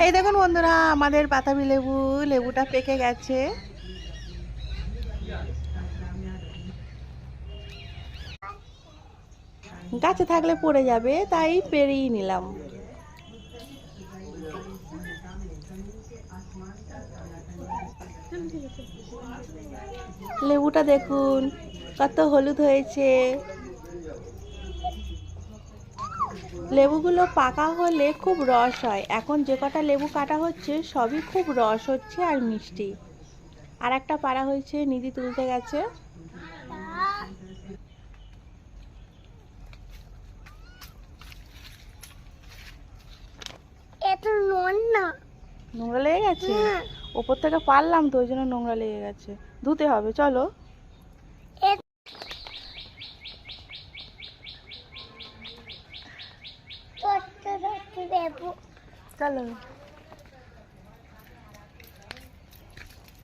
এই দেখুন বন্ধুরা, আমাদের বাতাবি লেবুটা পেকে গেছে। গাছে থাকলে পড়ে যাবে, তাই পেরিয়ে নিলাম। লেবুটা দেখুন কত হলুদ হয়েছে। লেবুগুলো পাকা হলে খুব রস হয়। এখন যে কটা লেবু কাটা হচ্ছে সবই খুব রস হচ্ছে আর মিষ্টি। আর একটা পাড়া হয়েছে, নিধি তুলতে গেছে। নোংরা লেগে গেছে? ওপর থেকে পারলাম তো, ওই জন্য নোংরা লেগে গেছে। ধুতে হবে, চলো। চলো।